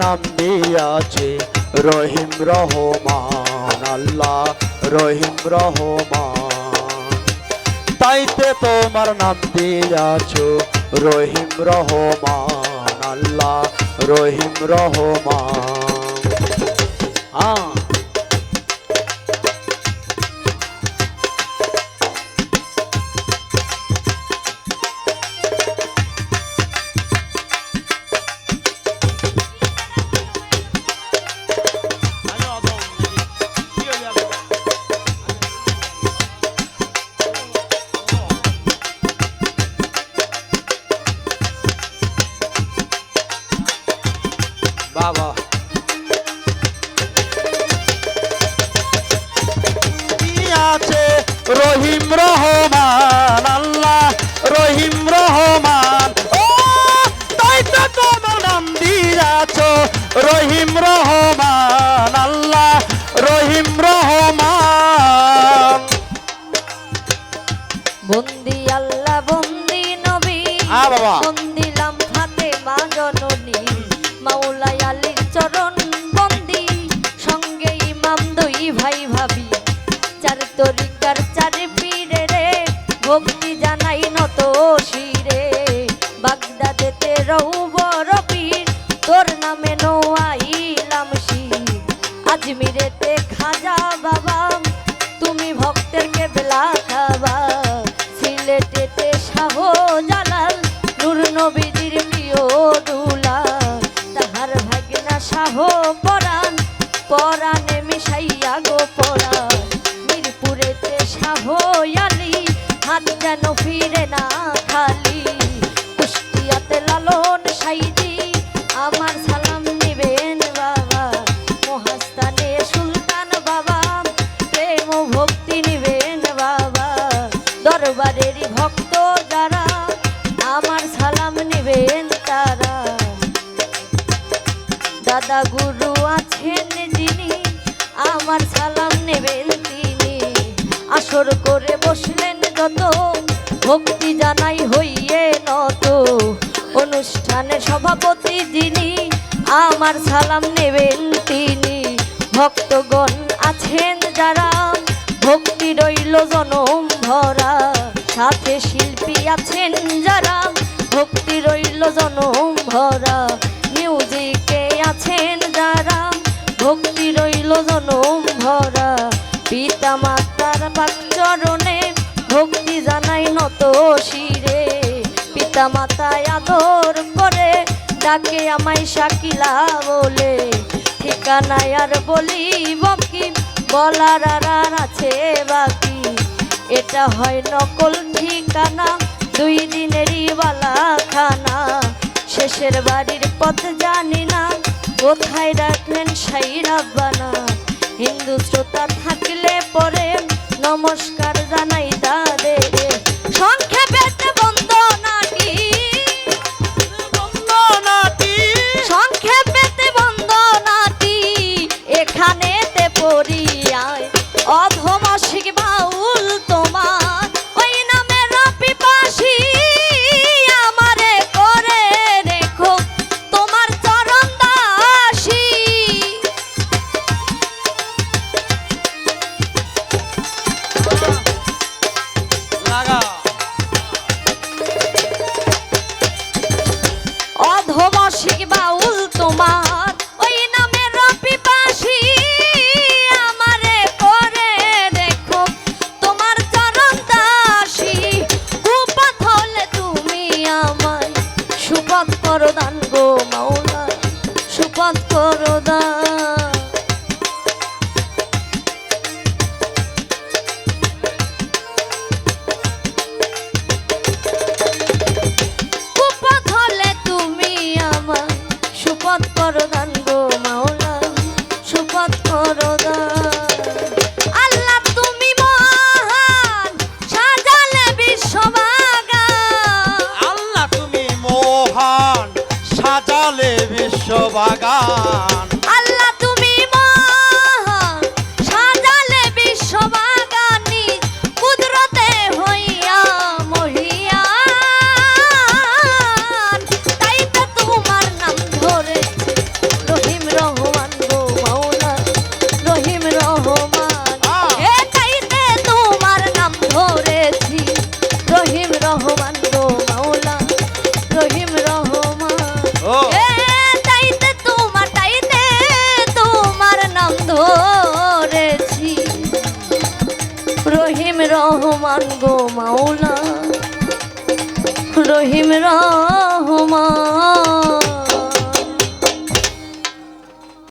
নাম দিয়াছে রহিম রহমান, আল্লাহ রহিম রহমান। তাইতে তোমার নাম দিয়াছো রহিম রহমান, আল্লাহ রহিম রহমান। বাবা আছে রহিম রহমান, আল্লাহ রহিম রহমান। ও তাই তো তোমার নাম দিয়াছো রহিম রহমান, আল্লাহ রহিম রহমান। বন্দি আল্লাহ বন্দি নবী, বাবা বন্দিলাম ফাতেমা জননী, মাওলাই আলীর চরণ বন্দি, সঙ্গে ইমাম দুই ভাই ভাবি, চার তরিকার চার পীরে রে, ভক্তি জানাই নত শিরে। বাগদাদেতে রৌবর পীর, তোর নামে নোয়াইলাম শির। আজমিরেতে খাজা বাবা, তুমি ভক্তের কেবলা খাবা। সিলেটেতে শাহ জালাল, নূর নবীজির প্রিয় দুলাল। তাহার ভাগনা শাহ পরাণ, পরাণে মিশাইয়া গো পরাণ। মিরপুরেতে শাহ আলী, হাত যেন ফিরে না খালি। কুষ্টিয়াতে লালন সাইদি, আমার সালাম নিবেন বাবা। মহাস্থানে সুলতান বাবা, প্রেম ও ভক্তি নিবেন বাবা। দরবারেরই ভক্ত যারা, আমার সালাম নিবেন তারা। দাদা গুরু আছেন যিনি, আমার সালাম নেবেন তিনি। আসর করে বসলেন যত, ভক্তি জানাই হইয়ে নত। অনুষ্ঠানের সভাপতি যিনি, আমার সালাম নেবেন তিনি। ভক্তগণ আছেন যারা, ভক্তি রইল জনম ভরা। সাথে শিল্পী আছেন যারা, ভক্তি রইল জনম ভরা। মিউজিকে আছেন যারা, ভক্তি রইল জনম ভরা। পিতা মাতার পাক চরণে, ভক্তি জানাই নত শিরে। পিতা মাতায় আদর করে, ডাকে আমায় শাকিলা বলে। ঠিকানায় আর বলিব কি, বলার আর আছে বাকি। এটা হয় নকল ঠিকানা, 2 দিনেরই বালা খানা। শেষের বাড়ির পথ জানি না, কোথায় রাখলেন সাই রাব্বানা। হিন্দু শ্রোতা থাকলে পরে, নমস্কার জানাই তাদের। সংক্ষেপে বন্দনাটি, সংক্ষেপে বন্দনাটি, এখানেতে পড়িয়ায়। অধমশিক বাউল তোমার, ওই নামের পিপাসী। আমারে করে রেখো তোমার চরণ দাসী। অধমশিক বাউল তোমার, ওই নামের পিপাসী। আমারে করে দেখো তোমার চরণ দাসী। কুপথ হলে তুমি আমায়, সুপথ করো দান গো মাওলা, সুপথ করো দান। কুপথ হলে তুমি আমায়, সুপথ করো দান গো মাওলা, সুপথ করো দান। আল্লাহ তুমি মহান, সাজালে বিশ্ববাগান। আল্লাহ তুমি মহান, সাজালে বিশ্ববাগান। আল্লাহ তুমি মহান, সাজালে বিশ্ববাগানি। কুদরতে হইয়া মহিয়ান, তাই তো তোমার নাম ধরেছে রহমান গো মাওলা রহিম রহমান